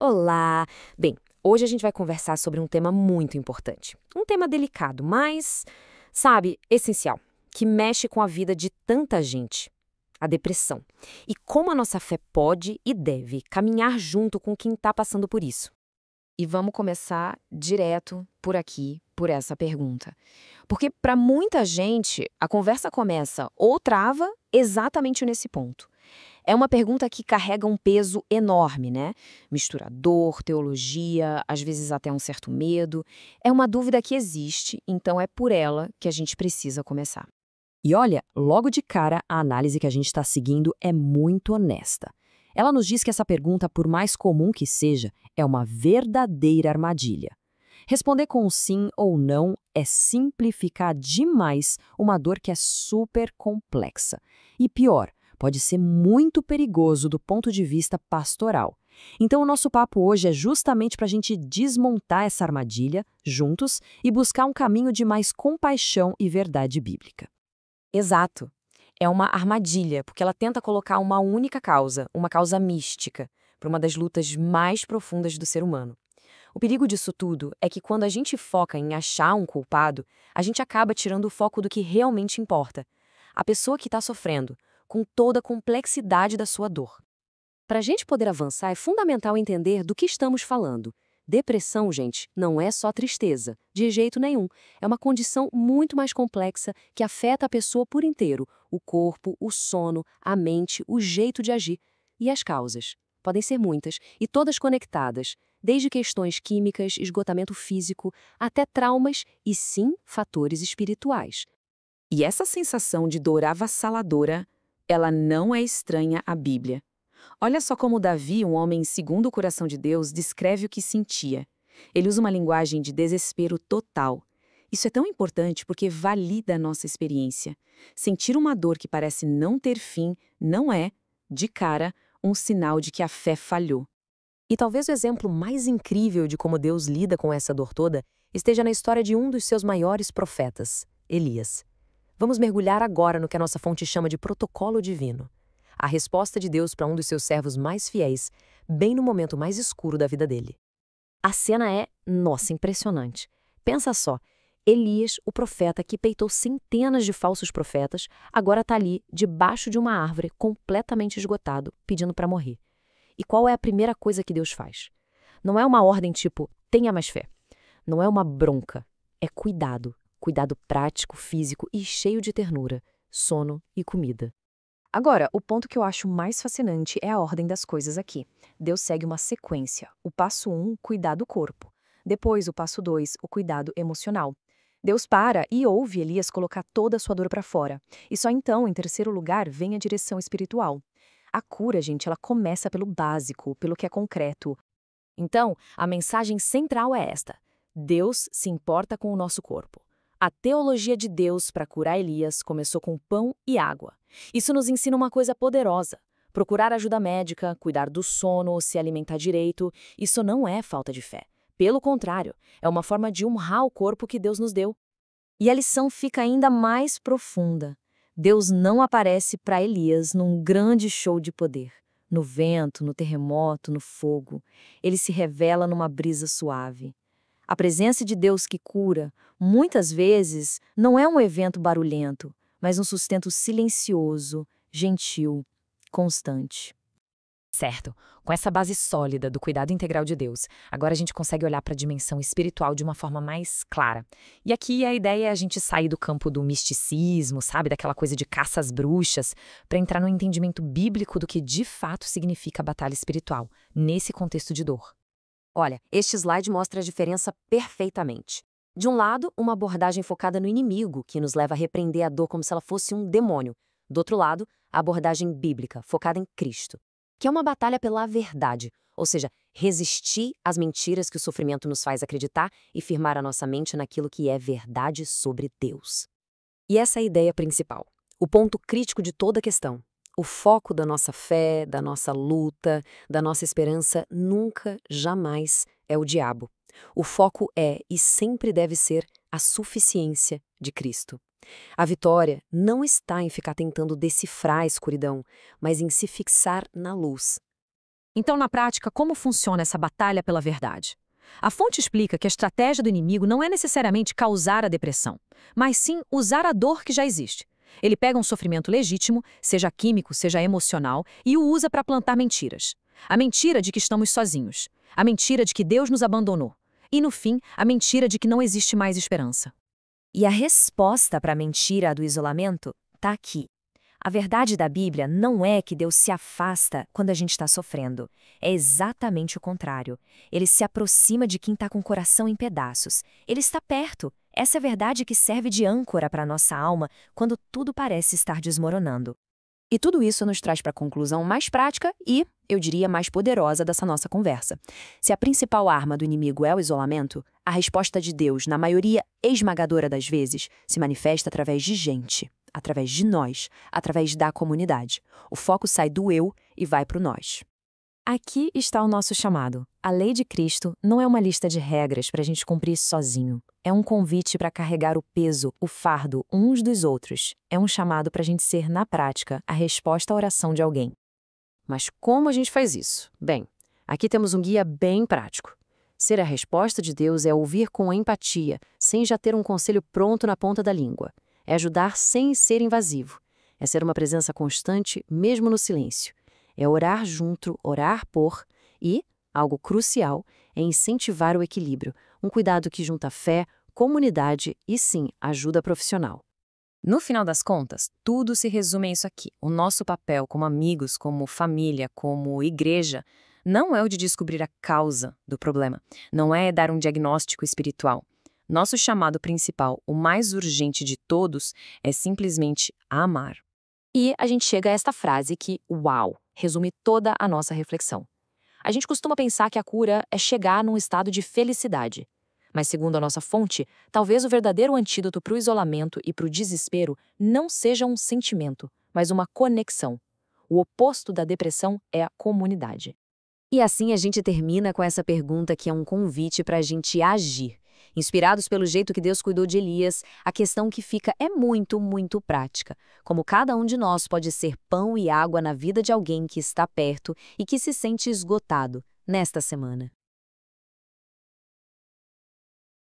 Olá! Bem, hoje a gente vai conversar sobre um tema muito importante. Um tema delicado, mas, sabe, essencial, que mexe com a vida de tanta gente. A depressão. E como a nossa fé pode e deve caminhar junto com quem está passando por isso. E vamos começar direto por aqui, por essa pergunta. Porque para muita gente, a conversa começa ou trava exatamente nesse ponto. É uma pergunta que carrega um peso enorme, né? Mistura dor, teologia, às vezes até um certo medo. É uma dúvida que existe, então é por ela que a gente precisa começar. E olha, logo de cara, a análise que a gente está seguindo é muito honesta. Ela nos diz que essa pergunta, por mais comum que seja, é uma verdadeira armadilha. Responder com sim ou não é simplificar demais uma dor que é super complexa. E pior, pode ser muito perigoso do ponto de vista pastoral. Então, o nosso papo hoje é justamente para a gente desmontar essa armadilha juntos e buscar um caminho de mais compaixão e verdade bíblica. Exato. É uma armadilha, porque ela tenta colocar uma causa mística, para uma das lutas mais profundas do ser humano. O perigo disso tudo é que quando a gente foca em achar um culpado, a gente acaba tirando o foco do que realmente importa. A pessoa que está sofrendo, com toda a complexidade da sua dor. Para a gente poder avançar, é fundamental entender do que estamos falando. Depressão, gente, não é só tristeza, de jeito nenhum. É uma condição muito mais complexa que afeta a pessoa por inteiro: o corpo, o sono, a mente, o jeito de agir. E as causas? Podem ser muitas e todas conectadas, desde questões químicas, esgotamento físico, até traumas e, sim, fatores espirituais. E essa sensação de dor avassaladora, ela não é estranha à Bíblia. Olha só como Davi, um homem segundo o coração de Deus, descreve o que sentia. Ele usa uma linguagem de desespero total. Isso é tão importante porque valida a nossa experiência. Sentir uma dor que parece não ter fim não é, de cara, um sinal de que a fé falhou. E talvez o exemplo mais incrível de como Deus lida com essa dor toda esteja na história de um dos seus maiores profetas, Elias. Vamos mergulhar agora no que a nossa fonte chama de protocolo divino. A resposta de Deus para um dos seus servos mais fiéis, bem no momento mais escuro da vida dele. A cena é, nossa, impressionante. Pensa só, Elias, o profeta que peitou centenas de falsos profetas, agora está ali, debaixo de uma árvore, completamente esgotado, pedindo para morrer. E qual é a primeira coisa que Deus faz? Não é uma ordem tipo, tenha mais fé. Não é uma bronca. É cuidado. Cuidado prático, físico e cheio de ternura. Sono e comida. Agora, o ponto que eu acho mais fascinante é a ordem das coisas aqui. Deus segue uma sequência. O passo 1, cuidar do corpo. Depois, o passo 2, o cuidado emocional. Deus para e ouve Elias colocar toda a sua dor para fora. E só então, em terceiro lugar, vem a direção espiritual. A cura, gente, ela começa pelo básico, pelo que é concreto. Então, a mensagem central é esta: Deus se importa com o nosso corpo. A teologia de Deus para curar Elias começou com pão e água. Isso nos ensina uma coisa poderosa. Procurar ajuda médica, cuidar do sono, se alimentar direito, isso não é falta de fé. Pelo contrário, é uma forma de honrar o corpo que Deus nos deu. E a lição fica ainda mais profunda. Deus não aparece para Elias num grande show de poder. No vento, no terremoto, no fogo. Ele se revela numa brisa suave. A presença de Deus que cura, muitas vezes, não é um evento barulhento, mas um sustento silencioso, gentil, constante. Certo, com essa base sólida do cuidado integral de Deus, agora a gente consegue olhar para a dimensão espiritual de uma forma mais clara. E aqui a ideia é a gente sair do campo do misticismo, sabe, daquela coisa de caça às bruxas, para entrar no entendimento bíblico do que de fato significa a batalha espiritual, nesse contexto de dor. Olha, este slide mostra a diferença perfeitamente. De um lado, uma abordagem focada no inimigo, que nos leva a repreender a dor como se ela fosse um demônio. Do outro lado, a abordagem bíblica, focada em Cristo, que é uma batalha pela verdade, ou seja, resistir às mentiras que o sofrimento nos faz acreditar e firmar a nossa mente naquilo que é verdade sobre Deus. E essa é a ideia principal, o ponto crítico de toda a questão. O foco da nossa fé, da nossa luta, da nossa esperança nunca, jamais é o diabo. O foco é e sempre deve ser a suficiência de Cristo. A vitória não está em ficar tentando decifrar a escuridão, mas em se fixar na luz. Então, na prática, como funciona essa batalha pela verdade? A fonte explica que a estratégia do inimigo não é necessariamente causar a depressão, mas sim usar a dor que já existe. Ele pega um sofrimento legítimo, seja químico, seja emocional, e o usa para plantar mentiras. A mentira de que estamos sozinhos. A mentira de que Deus nos abandonou. E, no fim, a mentira de que não existe mais esperança. E a resposta para a mentira do isolamento está aqui. A verdade da Bíblia não é que Deus se afasta quando a gente está sofrendo. É exatamente o contrário. Ele se aproxima de quem está com o coração em pedaços. Ele está perto. Essa é a verdade que serve de âncora para a nossa alma quando tudo parece estar desmoronando. E tudo isso nos traz para a conclusão mais prática e, eu diria, mais poderosa dessa nossa conversa. Se a principal arma do inimigo é o isolamento, a resposta de Deus, na maioria esmagadora das vezes, se manifesta através de gente, através de nós, através da comunidade. O foco sai do eu e vai para o nós. Aqui está o nosso chamado. A lei de Cristo não é uma lista de regras para a gente cumprir sozinho. É um convite para carregar o peso, o fardo uns dos outros. É um chamado para a gente ser, na prática, a resposta à oração de alguém. Mas como a gente faz isso? Bem, aqui temos um guia bem prático. Ser a resposta de Deus é ouvir com empatia, sem já ter um conselho pronto na ponta da língua. É ajudar sem ser invasivo. É ser uma presença constante, mesmo no silêncio. É orar junto, orar por e, algo crucial, é incentivar o equilíbrio, um cuidado que junta fé, comunidade e, sim, ajuda profissional. No final das contas, tudo se resume a isso aqui. O nosso papel como amigos, como família, como igreja, não é o de descobrir a causa do problema, não é dar um diagnóstico espiritual. Nosso chamado principal, o mais urgente de todos, é simplesmente amar. E a gente chega a esta frase que, uau, resume toda a nossa reflexão. A gente costuma pensar que a cura é chegar num estado de felicidade. Mas, segundo a nossa fonte, talvez o verdadeiro antídoto para o isolamento e para o desespero não seja um sentimento, mas uma conexão. O oposto da depressão é a comunidade. E assim a gente termina com essa pergunta que é um convite para a gente agir. Inspirados pelo jeito que Deus cuidou de Elias, a questão que fica é muito, muito prática. Como cada um de nós pode ser pão e água na vida de alguém que está perto e que se sente esgotado nesta semana.